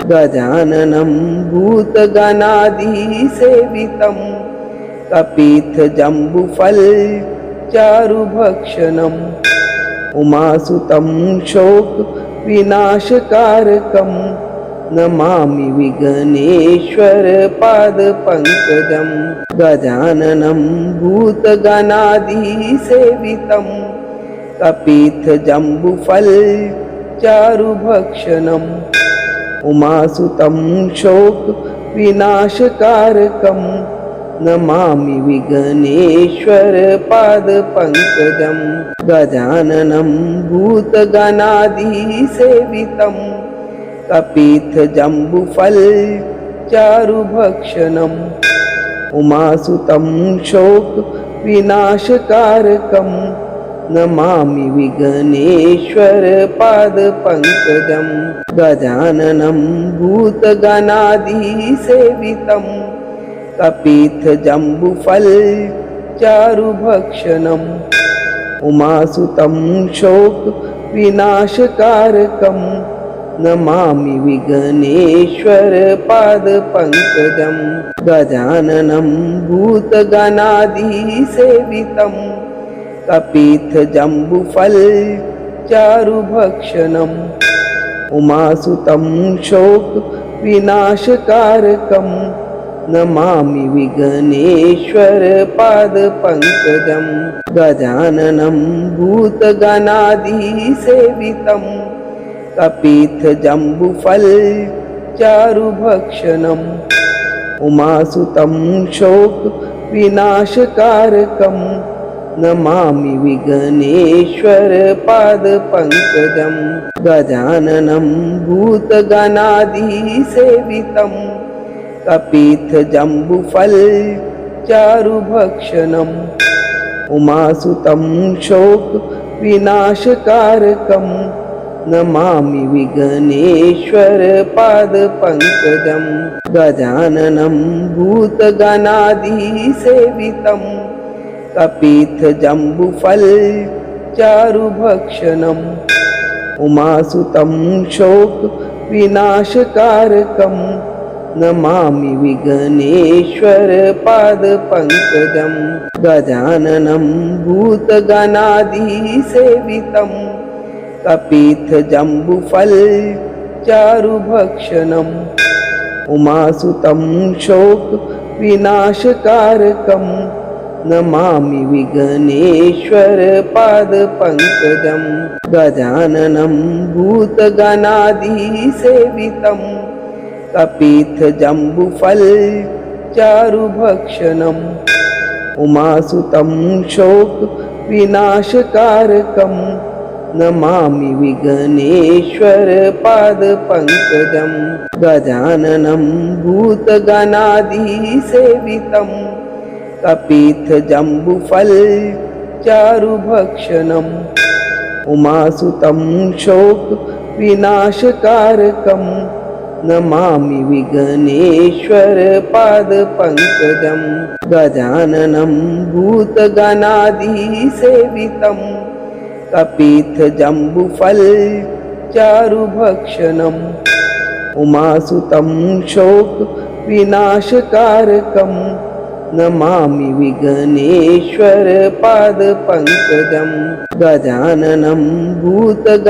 गजाननं भूतगणाधिसेवितं कपित्थजम्बुफलचारुभक्षणम् उमासुतं शोकविनाशकारकं Namami विघ्नेश्वरपादपङ्कजं गजाननं भूतगणाधिसेवितं कपित्थजम्बुफलचारुभक्षणम् उमासुतं शोकविनाशकारकं Namami विघ्नेश्वरपादपङ्कजं गजाननं भूतगणाधिसेवितं कपित्थजम्बुफलचारुभक्षणम् उमासुतं शोकविनाशकारकं Namami विघ्नेश्वरपादपङ्कजं गजाननं भूतगणाधिसेवितं कपित्थजम्बुफलचारुभक्षणम् उमासुतं शोकविनाशकारकं Namami विघ्नेश्वरपादपङ्कजं गजाननं भूतगणाधिसेवितं कपित्थजम्बुफलचारुभक्षणम् उमासुतं शोकविनाशकारकं Namami विघ्नेश्वरपादपङ्कजं गजाननं भूतगणाधिसेवितं कपित्थजम्बुफलचारुभक्षणम् उमासुतं शोकविनाशकारकं Namami विघ्नेश्वरपादपङ्कजं गजाननं भूतगणाधिसेवितं कपित्थजम्बुफलचारुभक्षणम् उमासुतं शोकविनाशकारकं Namami विघ्नेश्वरपादपङ्कजं गजाननं भूतगणाधिसेवितं कपित्थजम्बुफलचारुभक्षणम् उमासुतं शोकविनाशकारकं Namami विघ्नेश्वरपादपङ्कजं गजाननं भूतगणाधिसेवितं कपित्थजम्बुफलचारुभक्षणम् उमासुतं शोकविनाशकारकं Namami विघ्नेश्वरपादपङ्कजं गजाननं भूतगणाधिसेवितं कपित्थजम्बुफलचारुभक्षणम् उमासुतं शोकविनाशकारकं Namami विघ्नेश्वरपादपङ्कजं गजाननं भूतगणाधिसेवितं कपित्थजम्बुफलचारुभक्षणम् उमासुतं शोकविनाशकारकं Namami विघ्नेश्वरपादपङ्कजं गजाननं भूतगणाधिसेवितं कपित्थजम्बुफलचारुभक्षणम् उमासुतं शोकविनाशकारकं Namami विघ्नेश्वरपादपङ्कजं गजाननं भूतगणाधिसेवितं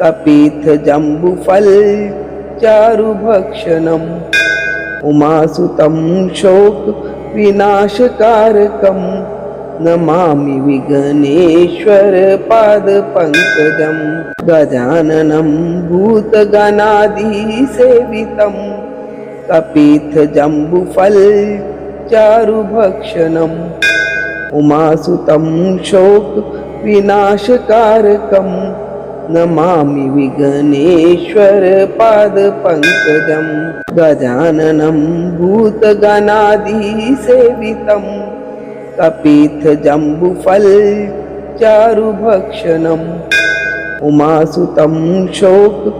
कपित्थजम्बुफलचारुभक्षणम् उमासुतं शोकविनाशकारकं Namami विघ्नेश्वरपादपङ्कजं गजाननं भूतगणाधिसेवितं कपित्थजम्बुफलचारुभक्षणम् उमासुतं शोकविनाशकारकं Namami विघ्नेश्वरपादपङ्कजं गजाननं भूतगणाधिसेवितं कपित्थजम्बुफलचारुभक्षणम् उमासुतं शोकविनाशकारकं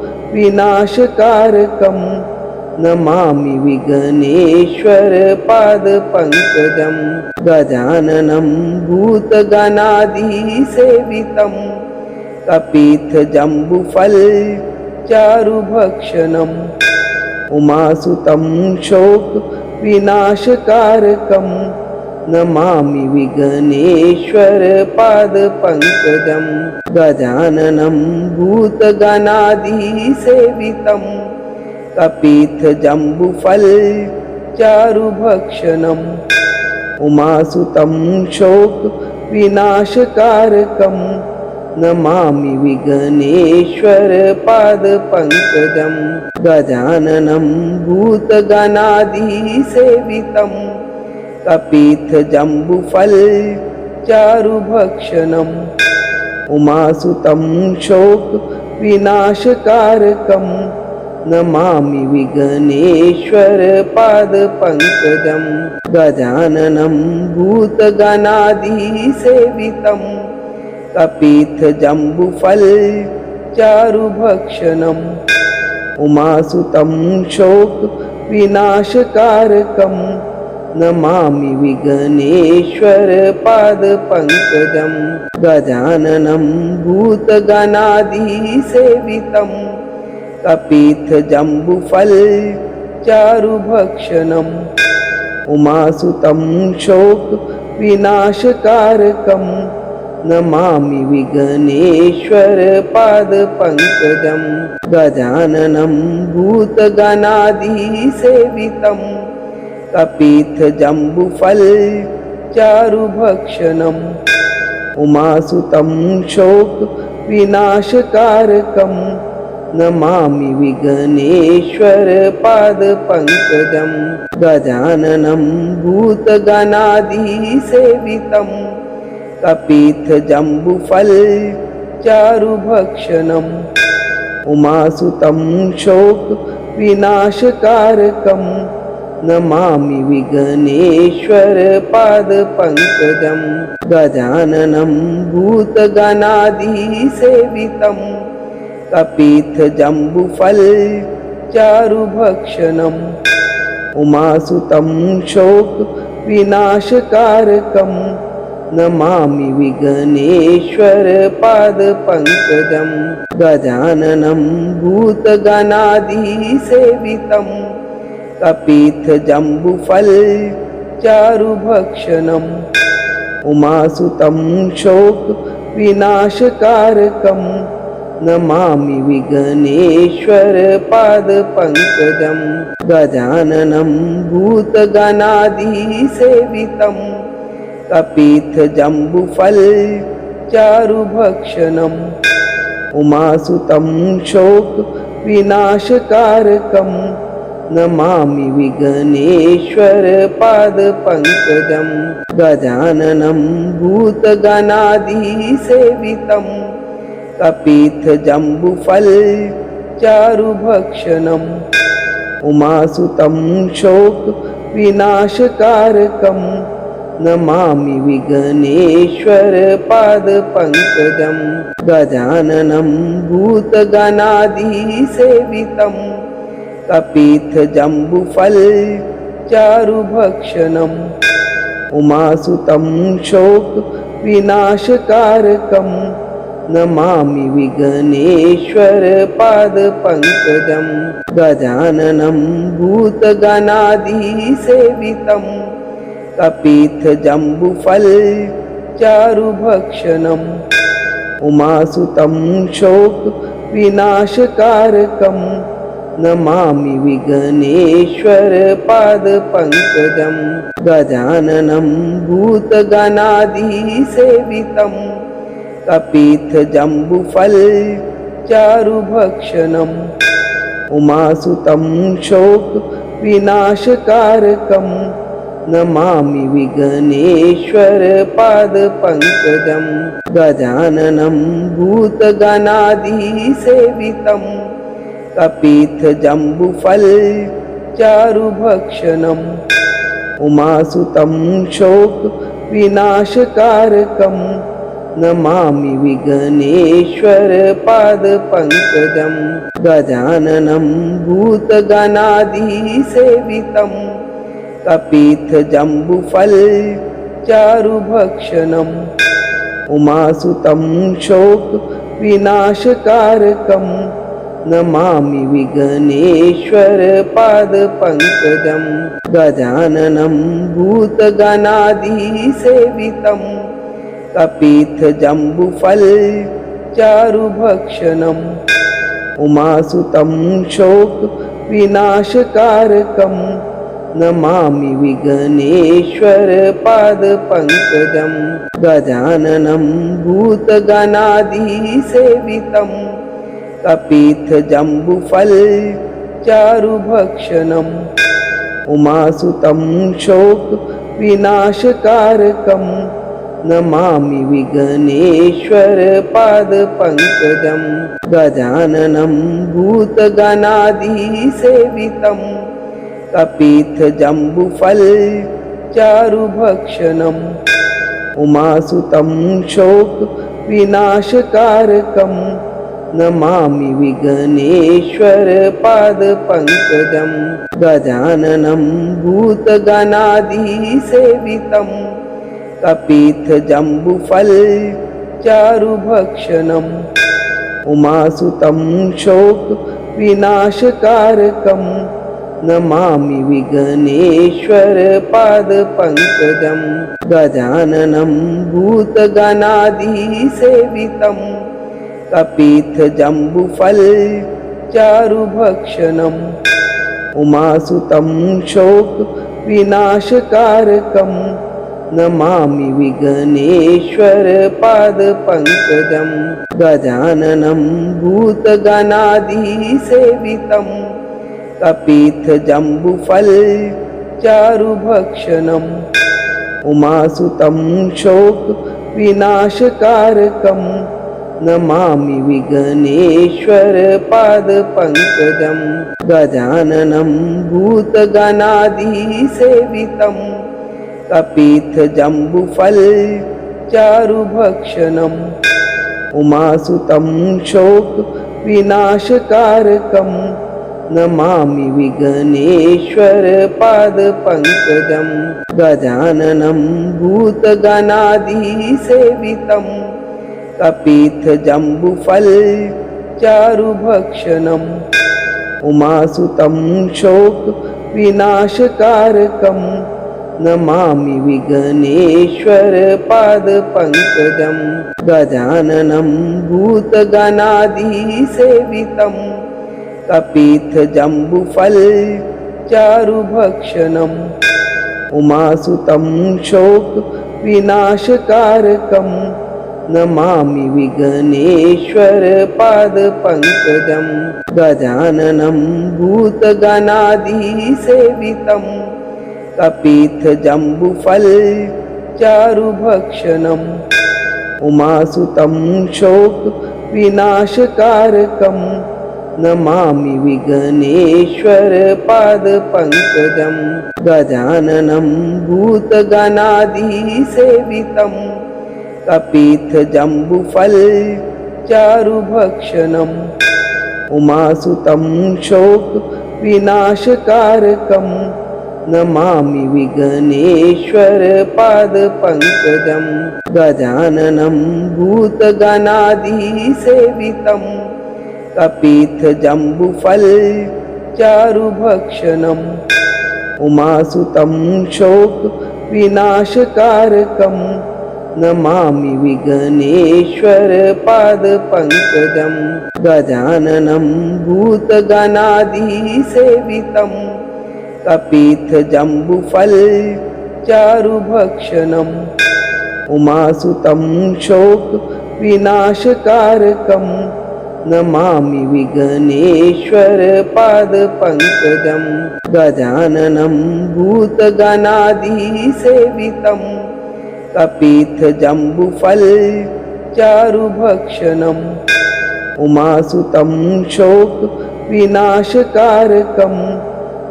Namami विघ्नेश्वरपादपङ्कजं गजाननं भूतगणाधिसेवितं कपित्थजम्बुफलचारुभक्षणम् चारुभक्षणम् उमासुतं शोकविनाशकारकं Namami विघ्नेश्वरपादपङ्कजं गजाननं भूतगणाधिसेवितं कपित्थजम्बुफलचारुभक्षणम् उमासुतं शोकविनाशकारकं Namami विघ्नेश्वरपादपङ्कजं गजाननं भूतगणाधिसेवितं कपित्थजम्बुफलचारुभक्षणम् उमासुतं शोकविनाशकारकं Namami विघ्नेश्वरपादपङ्कजं गजाननं भूतगणाधिसेवितं कपित्थजम्बुफलचारुभक्षणम् उमासुतं शोकविनाशकारकं Namami विघ्नेश्वरपादपङ्कजं गजाननं भूतगणाधिसेवितं कपित्थजम्बुफलचारुभक्षणम् उमासुतं शोकविनाशकारकं Namami विघ्नेश्वरपादपङ्कजं गजाननं भूतगणाधिसेवितं कपित्थजम्बुफलचारुभक्षणम् उमासुतं शोकविनाशकारकं Namami विघ्नेश्वरपादपङ्कजं गजाननं भूतगणाधिसेवितं कपित्थजम्बुफलचारुभक्षणम् उमासुतं शोकविनाशकारकं Namami विघ्नेश्वरपादपङ्कजं गजाननं भूतगणाधिसेवितं कपित्थजम्बुफलचारुभक्षणम् उमासुतं शोकविनाशकारकं Namami विघ्नेश्वरपादपङ्कजं गजाननं भूतगणाधिसेवितं कपित्थजम्बुफलचारुभक्षणम् उमासुतं शोकविनाशकारकं Namami विघ्नेश्वरपादपङ्कजं गजाननं भूतगणाधिसेवितं कपित्थजम्बुफलचारुभक्षणम् उमासुतं शोकविनाशकारकं Namami विघ्नेश्वरपादपङ्कजं गजाननं भूतगणाधिसेवितं कपित्थजम्बुफलचारुभक्षणम् उमासुतं शोकविनाशकारकं Namami विघ्नेश्वरपादपङ्कजं गजाननं भूतगणाधिसेवितं कपित्थजम्बुफलचारुभक्षणम् उमासुतं शोकविनाशकारकं Namami विघ्नेश्वरपादपङ्कजं गजाननं भूतगणाधिसेवितं कपित्थजम्बुफलचारुभक्षणम् उमासुतं शोकविनाशकारकं Namami विघ्नेश्वरपादपङ्कजं गजाननं भूतगणाधिसेवितं कपित्थजम्बुफलचारुभक्षणम् उमासुतं शोकविनाशकारकं Namami विघ्नेश्वरपादपङ्कजं गजाननं भूतगणाधिसेवितं कपित्थजम्बुफलचारुभक्षणम् उमासुतं शोकविनाशकारकं Namami विघ्नेश्वरपादपङ्कजं गजाननं भूतगणाधिसेवितं कपित्थजम्बुफलचारुभक्षणम् उमासुतं शोकविनाशकारकं Namami विघ्नेश्वरपादपङ्कजं गजाननं भूतगणाधिसेवितं कपित्थजम्बुफलचारुभक्षणम् उमासुतं शोकविनाशकारकं Namami विघ्नेश्वरपादपङ्कजं गजाननं भूतगणाधिसेवितं कपित्थजम्बुफलचारुभक्षणम् उमासुतं शोकविनाशकारकं Namami विघ्नेश्वरपादपङ्कजं गजाननं भूतगणाधिसेवितं कपित्थजम्बुफलचारुभक्षणम् उमासुतं शोकविनाशकारकं Namami विघ्नेश्वरपादपङ्कजं गजाननं भूतगणाधिसेवितं कपित्थजम्बुफलचारुभक्षणम् उमासुतं शोकविनाशकारकं Namami विघ्नेश्वरपादपङ्कजं गजाननं भूतगणाधिसेवितं कपित्थजम्बुफलचारुभक्षणम् उमासुतं शोकविनाशकारकं Namami विघ्नेश्वरपादपङ्कजं गजाननं भूतगणाधिसेवितं कपित्थजम्बुफलचारुभक्षणम् उमासुतं शोकविनाशकारकं Namami विघ्नेश्वरपादपङ्कजं गजाननं भूतगणाधिसेवितं कपित्थजम्बुफलचारुभक्षणम् उमासुतं शोकविनाशकारकं Namami विघ्नेश्वरपादपङ्कजं गजाननं भूतगणाधिसेवितं कपित्थजम्बुफलचारुभक्षणम् उमासुतं शोकविनाशकारकं Namami विघ्नेश्वरपादपङ्कजं गजाननं भूतगणाधिसेवितं कपित्थजम्बुफलचारुभक्षणम् उमासुतं शोकविनाशकारकं Namami विघ्नेश्वरपादपङ्कजं गजाननं भूतगणाधिसेवितं कपित्थजम्बुफलचारुभक्षणम् उमासुतं शोकविनाशकारकं Namami विघ्नेश्वरपादपङ्कजं गजाननं भूतगणाधिसेवितं कपित्थजम्बुफलचारुभक्षणम् उमासुतं शोकविनाशकारकं Namami विघ्नेश्वरपादपङ्कजं गजाननं भूतगणाधिसेवितं कपित्थजम्बुफलचारुभक्षणम् उमासुतं शोकविनाशकारकं Namami विघ्नेश्वरपादपङ्कजं गजाननं भूतगणाधिसेवितं कपित्थजम्बुफलचारुभक्षणम् उमासुतं शोकविनाशकारकं Namami विघ्नेश्वरपादपङ्कजं गजाननं भूतगणाधिसेवितं कपित्थजम्बुफलचारुभक्षणम् उमासुतं शोकविनाशकारकं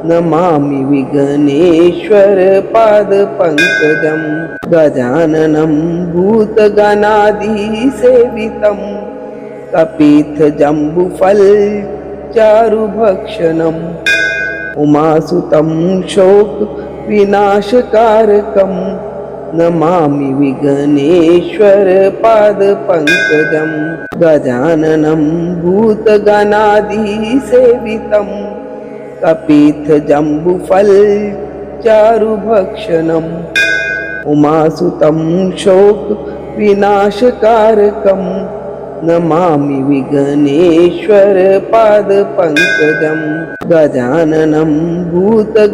Namami विघ्नेश्वरपादपङ्कजं गजाननं भूतगणाधिसेवितं कपित्थजम्बुफलचारुभक्षणम् उमासुतं शोकविनाशकारकं Namami Vighneshwar पादपङ्कजं गजाननं भूतगणाधिसेवितं कपित्थजम्बुफलचारुभक्षणम् उमासुतं शोकविनाशकारकं Namami Vighneshwar पादपङ्कजं गजाननं भूतगणाधिसेवितं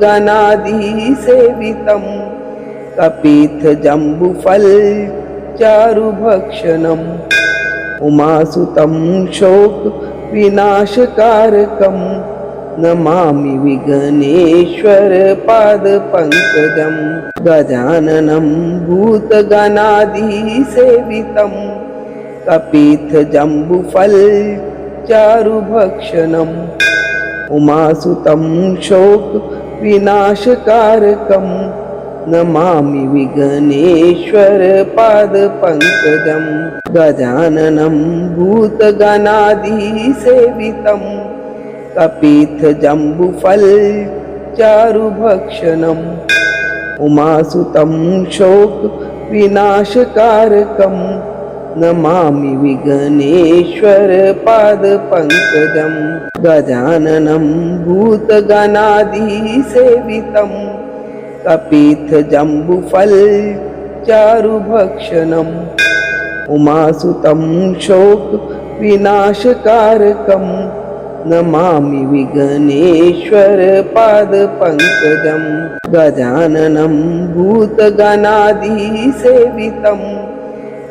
कपित्थजम्बुफलचारुभक्षणम् उमासुतं शोकविनाशकारकं Namami Vighneshwar पादपङ्कजं गजाननं भूतगणाधिसेवितं कपित्थजम्बुफलचारुभक्षणम् उमासुतं शोकविनाशकारकं Namami Vighneshwar पादपङ्कजं गजाननं भूतगणाधिसेवितं कपित्थजम्बुफलचारुभक्षणम् उमासुतं शोकविनाशकारकं Namami Vighneshwar पादपङ्कजं गजाननं भूतगणाधिसेवितं कपित्थजम्बुफलचारुभक्षणम् उमासुतं शोकविनाशकारकं Namami Vighneshwar पादपङ्कजं गजाननं भूतगणाधिसेवितं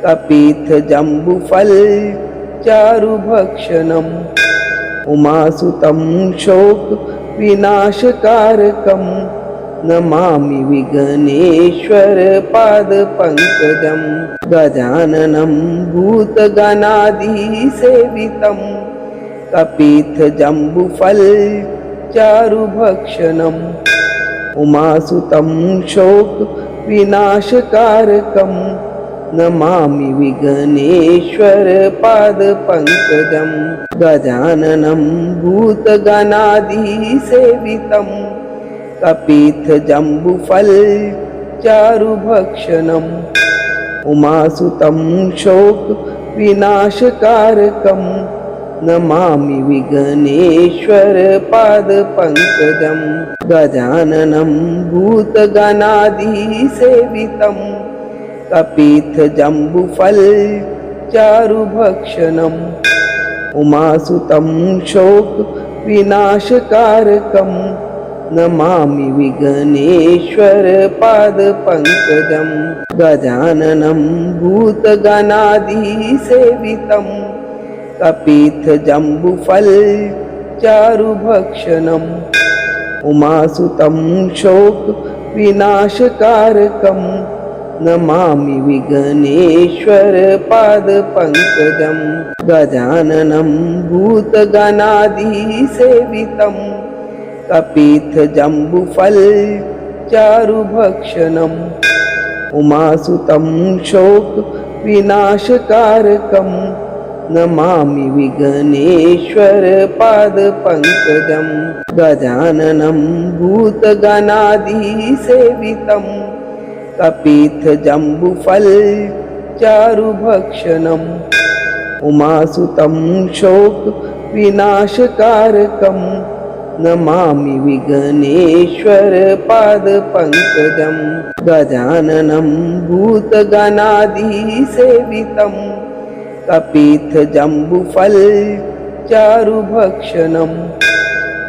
कपित्थजम्बुफलचारुभक्षणम् उमासुतं शोकविनाशकारकं Namami Vighneshwar पादपङ्कजं गजाननं भूतगणाधिसेवितं कपित्थजम्बुफलचारुभक्षणम् उमासुतं शोकविनाशकारकं Namami Vighneshwar पादपङ्कजं गजाननं भूतगणाधिसेवितं कपित्थजम्बुफलचारुभक्षणम् उमासुतं शोकविनाशकारकं Namami Vighneshwar पादपङ्कजं गजाननं भूतगणाधिसेवितं कपित्थजम्बुफलचारुभक्षणम् उमासुतं शोकविनाशकारकं Namami Vighneshwar पादपङ्कजं गजाननं भूतगणाधिसेवितं कपित्थजम्बुफलचारुभक्षणम् उमासुतं शोकविनाशकारकं Namami Vighneshwar पादपङ्कजं गजाननं भूतगणाधिसेवितं कपित्थजम्बुफलचारुभक्षणम् उमासुतं शोकविनाशकारकं Namami Vighneshwar पादपङ्कजं गजाननं भूतगणाधिसेवितं कपित्थजम्बुफलचारुभक्षणम् उमासुतं शोकविनाशकारकं Namami Vighneshwar पादपङ्कजं गजाननं भूतगणाधिसेवितं कपित्थजम्बुफलचारुभक्षणम्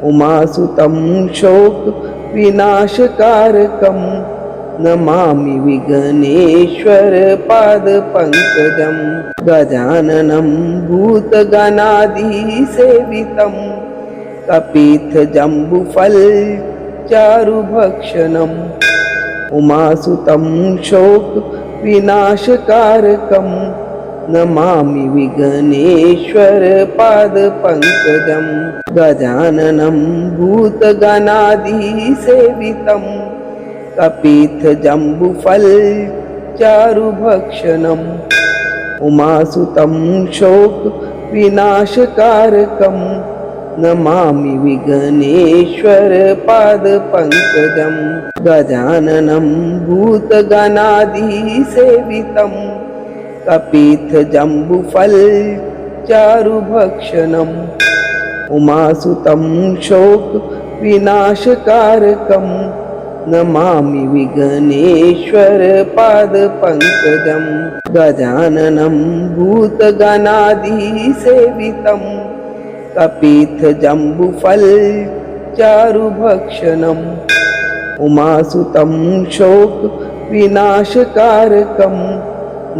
उमासुतं शोकविनाशकारकं Namami Vighneshwar पादपङ्कजं गजाननं भूतगणाधिसेवितं कपित्थजम्बुफलचारुभक्षणम् उमासुतं शोकविनाशकारकं Namami Vighneshwar पादपङ्कजं गजाननं भूतगणाधिसेवितं कपित्थजम्बुफलचारुभक्षणम् उमासुतं शोकविनाशकारकं Namami विघ्नेश्वरपादपङ्कजं गजाननं भूतगणाधिसेवितं कपित्थजम्बुफलचारुभक्षणम् उमासुतं शोकविनाशकारकं Namami विघ्नेश्वरपादपङ्कजं गजाननं भूतगणाधिसेवितं कपित्थजम्बुफलचारुभक्षणम् उमासुतं शोकविनाशकारकं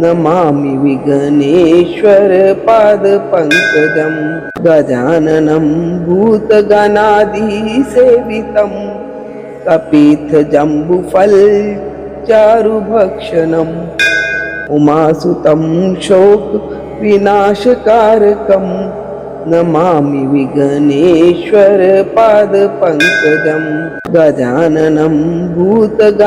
Namami विघ्नेश्वरपादपङ्कजं गजाननं भूतगणाधिसेवितं कपित्थजम्बुफलचारुभक्षणम् उमासुतं शोकविनाशकारकं Namami विघ्नेश्वरपादपङ्कजं गजाननं भूतगणाधिसेवितं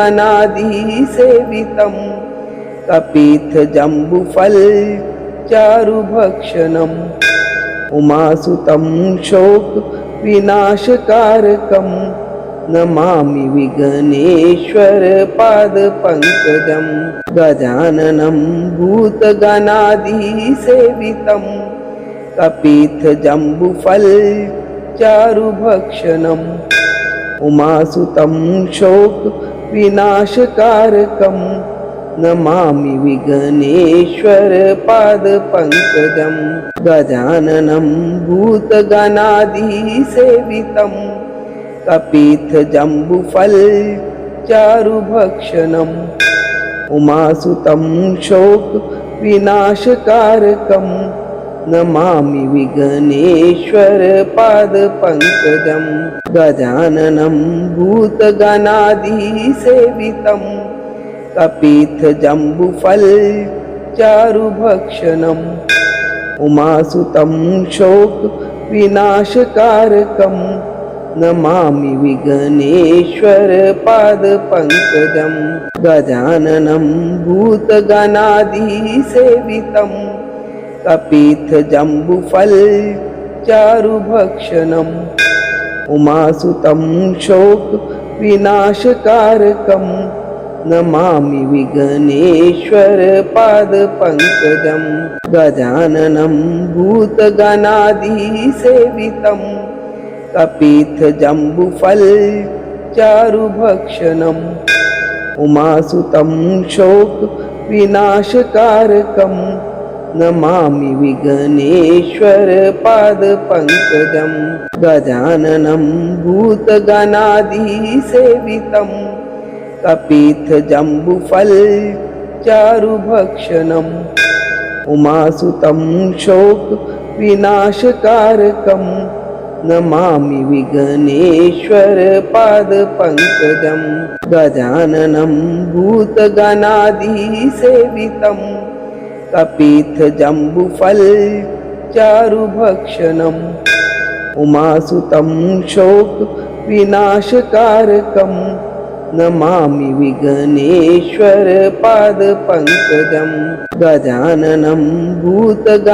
कपित्थजम्बुफलचारुभक्षणम् उमासुतं शोकविनाशकारकं Namami विघ्नेश्वरपादपङ्कजं गजाननं भूतगणाधिसेवितं कपित्थजम्बुफलचारुभक्षणम् उमासुतं शोकविनाशकारकं Namami विघ्नेश्वरपादपङ्कजं गजाननं भूतगणाधिसेवितं कपित्थजम्बुफलचारुभक्षणम् उमासुतं शोकविनाशकारकं Namami विघ्नेश्वरपादपङ्कजं गजाननं भूतगणाधिसेवितं कपित्थजम्बुफलचारुभक्षणम् उमासुतं शोकविनाशकारकं Namami विघ्नेश्वरपादपङ्कजं गजाननं भूतगणाधिसेवितं कपित्थजम्बुफलचारुभक्षणम् उमासुतं शोकविनाशकारकं Namami विघ्नेश्वरपादपङ्कजं गजाननं भूतगणाधिसेवितं कपित्थजम्बुफलचारुभक्षणम् उमासुतं शोकविनाशकारकं Namami विघ्नेश्वरपादपङ्कजं गजाननं भूतगणाधिसेवितं कपित्थजम्बुफलचारुभक्षणम् उमासुतं शोकविनाशकारकं Namami विघ्नेश्वरपादपङ्कजं गजाननं भूतगणाधिसेवितं कपित्थजम्बुफलचारुभक्षणम् उमासुतं शोकविनाशकारकं Namami विघ्नेश्वरपादपङ्कजं गजाननं भूतगणाधिसेवितं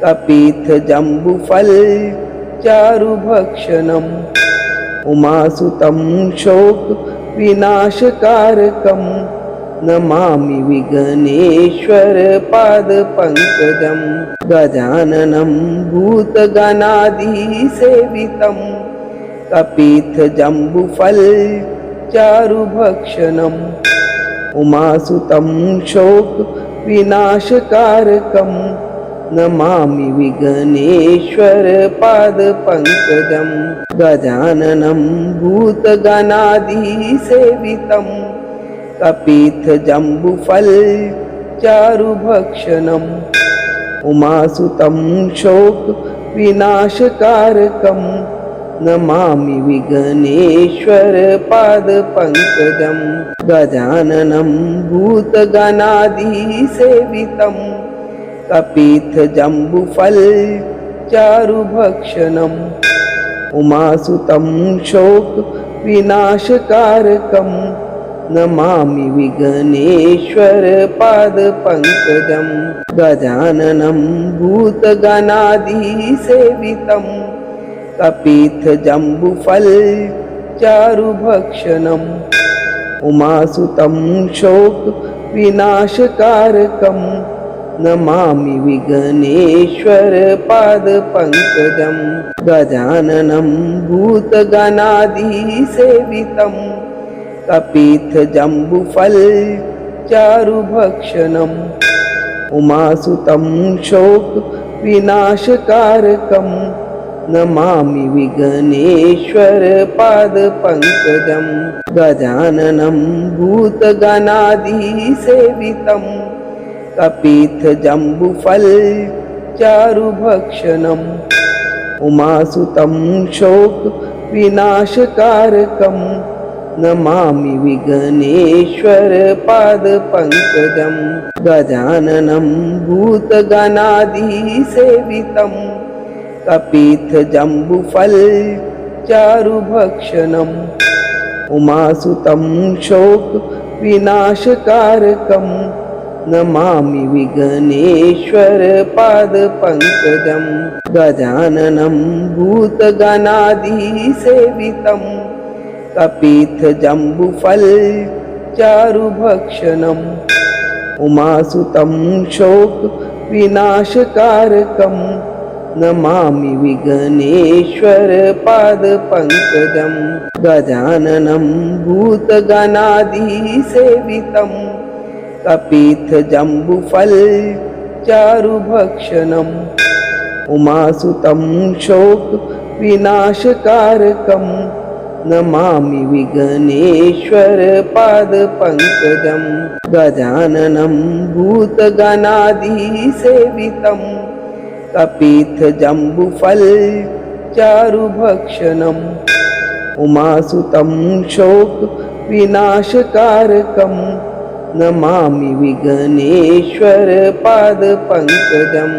कपित्थजम्बुफलचारुभक्षणम् उमासुतं शोकविनाशकारकं Namami विघ्नेश्वरपादपङ्कजं गजाननं भूतगणाधिसेवितं कपित्थजम्बुफलचारुभक्षणम् उमासुतं शोकविनाशकारकं Namami विघ्नेश्वरपादपङ्कजं गजाननं भूतगणाधिसेवितं कपित्थजम्बुफलचारुभक्षणम् उमासुतं शोकविनाशकारकं Namami विघ्नेश्वरपादपङ्कजं गजाननं भूतगणाधिसेवितं कपित्थजम्बुफलचारुभक्षणम् उमासुतं शोकविनाशकारकं Namami विघ्नेश्वरपादपङ्कजं गजाननं भूतगणाधिसेवितं कपित्थजम्बुफलचारुभक्षणम् उमासुतं शोकविनाशकारकं Namami विघ्नेश्वरपादपङ्कजं गजाननं भूतगणाधिसेवितं कपित्थजम्बुफलचारुभक्षणम् उमासुतं शोकविनाशकारकं Namami विघ्नेश्वरपादपङ्कजं गजाननं भूतगणाधिसेवितं कपित्थजम्बुफलचारुभक्षणम् उमासुतं शोकविनाशकारकं Namami विघ्नेश्वरपादपङ्कजं गजाननं भूतगणाधिसेवितं कपित्थजम्बुफलचारुभक्षणम् उमासुतं शोकविनाशकारकं Namami विघ्नेश्वरपादपङ्कजं गजाननं भूतगणाधिसेवितं कपित्थजम्बुफलचारुभक्षणम् उमासुतं शोकविनाशकारकं Namami विघ्नेश्वरपादपङ्कजं गजाननं भूतगणाधिसेवितं कपित्थजम्बुफलचारुभक्षणम् उमासुतं शोकविनाशकारकं Namami विघ्नेश्वरपादपङ्कजं गजाननं भूतगणाधिसेवितं कपित्थजम्बुफलचारुभक्षणम् उमासुतं शोकविनाशकारकं Namami विघ्नेश्वरपादपङ्कजं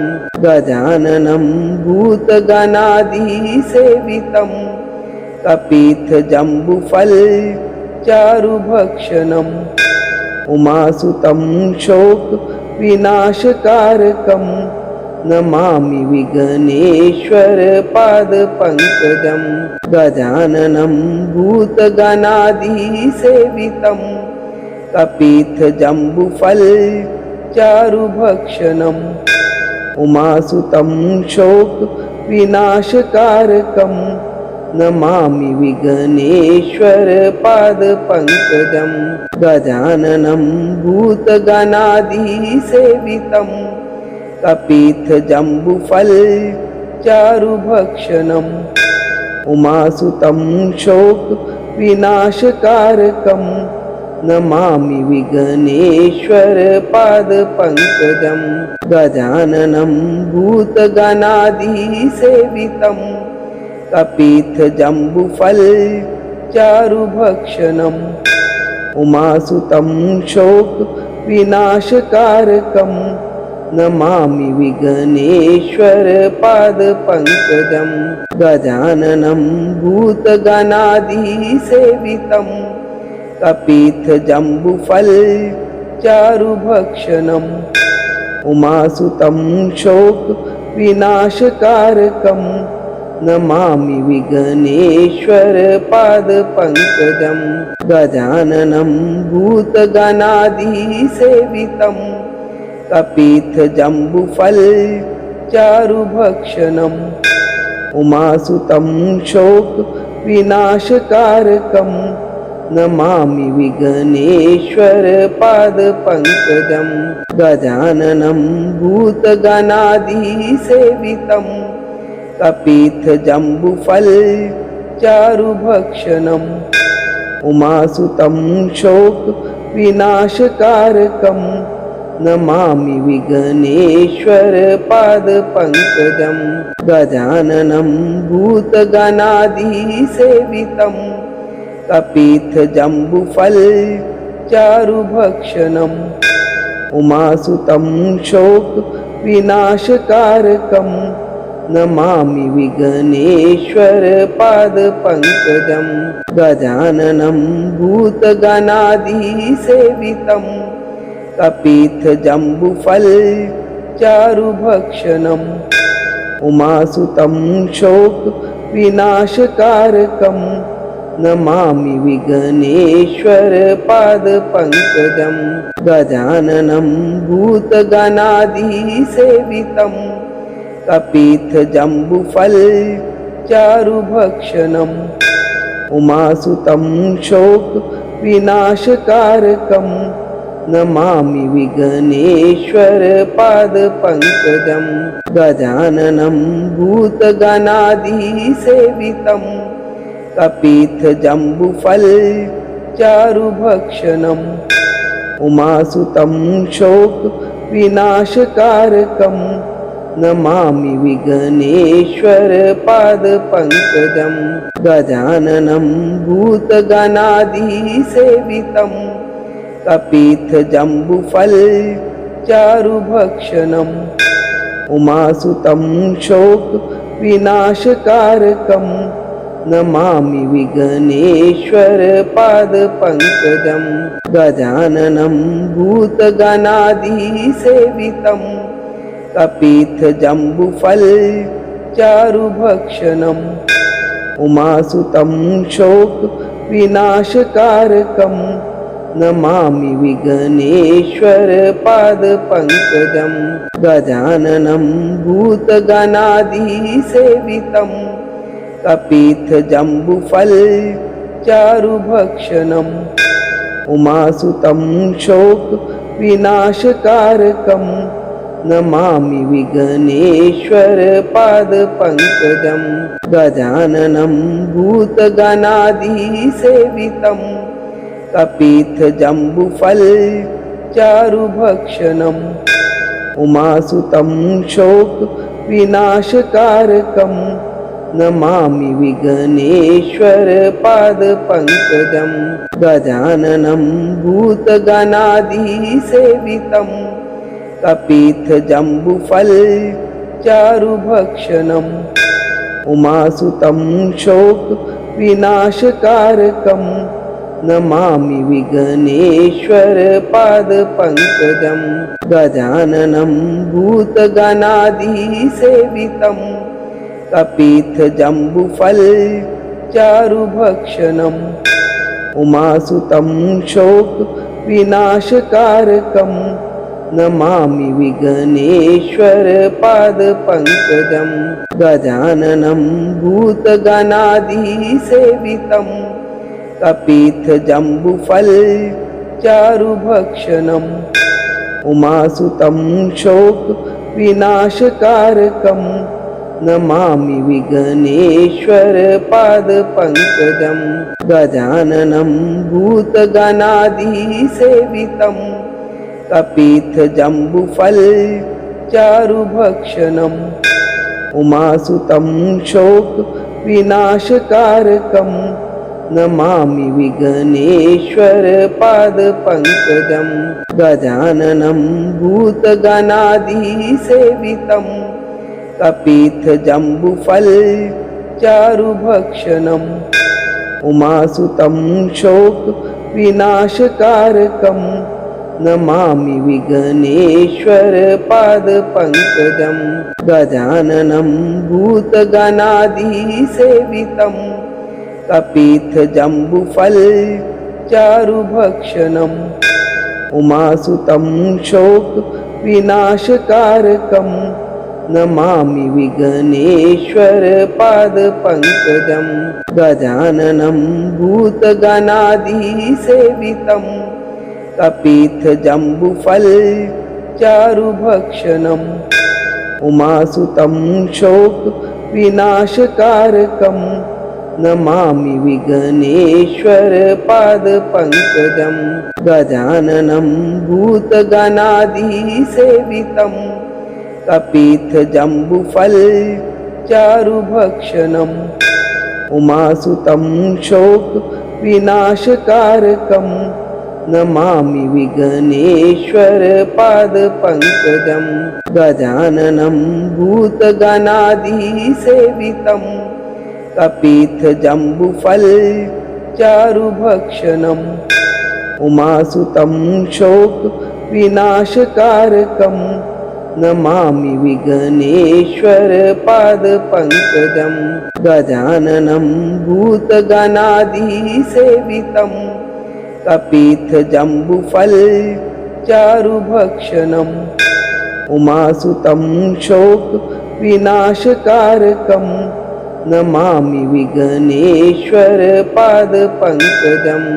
गजाननं भूतगणाधिसेवितं कपित्थजम्बुफलचारुभक्षणम् उमासुतं शोकविनाशकारकं Namami विघ्नेश्वरपादपङ्कजं गजाननं भूतगणाधिसेवितं कपित्थजम्बुफलचारुभक्षणम् उमासुतं शोकविनाशकारकं Namami विघ्नेश्वरपादपङ्कजं गजाननं भूतगणाधिसेवितं कपित्थजम्बुफलचारुभक्षणम् उमासुतं शोकविनाशकारकं Namami विघ्नेश्वरपादपङ्कजं गजाननं भूतगणाधिसेवितं कपित्थजम्बुफलचारुभक्षणम् उमासुतं शोकविनाशकारकं Namami विघ्नेश्वरपादपङ्कजं गजाननं भूतगणाधिसेवितं कपित्थजम्बुफलचारुभक्षणम् उमासुतं शोकविनाशकारकं Namami विघ्नेश्वरपादपङ्कजं गजाननं भूतगणाधिसेवितं कपित्थजम्बुफलचारुभक्षणम् उमासुतं शोकविनाशकारकं Namami विघ्नेश्वरपादपङ्कजं गजाननं भूतगणाधिसेवितं कपित्थजम्बुफलचारुभक्षणम् उमासुतं शोकविनाशकारकं Namami विघ्नेश्वरपादपङ्कजं गजाननं भूतगणाधिसेवितं कपित्थजम्बुफलचारुभक्षणम् उमासुतं शोकविनाशकारकं Namami विघ्नेश्वरपादपङ्कजं गजाननं भूतगणाधिसेवितं कपित्थजम्बुफलचारुभक्षणम् चारुभक्षणम् उमासुतं शोकविनाशकारकं Namami विघ्नेश्वरपादपङ्कजं गजाननं भूतगणाधिसेवितं कपित्थजम्बुफलचारुभक्षणम् उमासुतं शोकविनाशकारकं Namami विघ्नेश्वरपादपङ्कजं गजाननं भूतगणाधिसेवितं कपित्थजम्बुफलचारुभक्षणम् उमासुतं शोकविनाशकारकं Namami विघ्नेश्वरपादपङ्कजं गजाननं भूतगणाधिसेवितं कपित्थजम्बुफलचारुभक्षणम् उमासुतं शोकविनाशकारकं Namami विघ्नेश्वरपादपङ्कजं गजाननं भूतगणाधिसेवितं कपित्थजम्बुफलचारुभक्षणम् उमासुतं शोकविनाशकारकं Namami विघ्नेश्वरपादपङ्कजं गजाननं भूतगणाधिसेवितं कपित्थजम्बुफलचारुभक्षणम् उमासुतं शोकविनाशकारकं Namami विघ्नेश्वरपादपङ्कजं गजाननं भूतगणाधिसेवितं कपित्थजम्बुफलचारुभक्षणम् उमासुतं शोकविनाशकारकं Namami विघ्नेश्वरपादपङ्कजं गजाननं भूतगणाधिसेवितं कपित्थजम्बुफलचारुभक्षणम् उमासुतं शोकविनाशकारकं Namami विघ्नेश्वरपादपङ्कजं गजाननं भूतगणाधिसेवितं कपित्थजम्बुफलचारुभक्षणम् उमासुतं शोकविनाशकारकं Namami विघ्नेश्वरपादपङ्कजं गजाननं भूतगणाधिसेवितं कपित्थजम्बुफलचारुभक्षणम् उमासुतं शोकविनाशकारकं Namami विघ्नेश्वरपादपङ्कजं गजाननं भूतगणाधिसेवितं कपित्थजम्बुफलचारुभक्षणम् उमासुतं शोकविनाशकारकं Namami विघ्नेश्वरपादपङ्कजं गजाननं भूतगणाधिसेवितं कपित्थजम्बुफलचारुभक्षणम् उमासुतं शोकविनाशकारकं Namami विघ्नेश्वरपादपङ्कजं गजाननं भूतगणाधिसेवितं कपित्थजम्बुफलचारुभक्षणम् उमासुतं शोकविनाशकारकं Namami विघ्नेश्वरपादपङ्कजं गजाननं भूतगणाधिसेवितं कपित्थजम्बुफलचारुभक्षणम् उमासुतं शोकविनाशकारकं Namami विघ्नेश्वरपादपङ्कजं गजाननं भूतगणाधिसेवितं कपित्थजम्बुफलचारुभक्षणम् उमासुतं शोकविनाशकारकं Namami विघ्नेश्वरपादपङ्कजं गजाननं भूतगणाधिसेवितं कपित्थजम्बुफलचारुभक्षणम् उमासुतं शोकविनाशकारकं Namami Vighneshwar पादपङ्कजं गजाननं भूतगणादिसेवितं कपित्थजम्बुफलचारुभक्षणम् उमासुतं शोकविनाशकारकं Namami Vighneshwar पादपङ्कजम्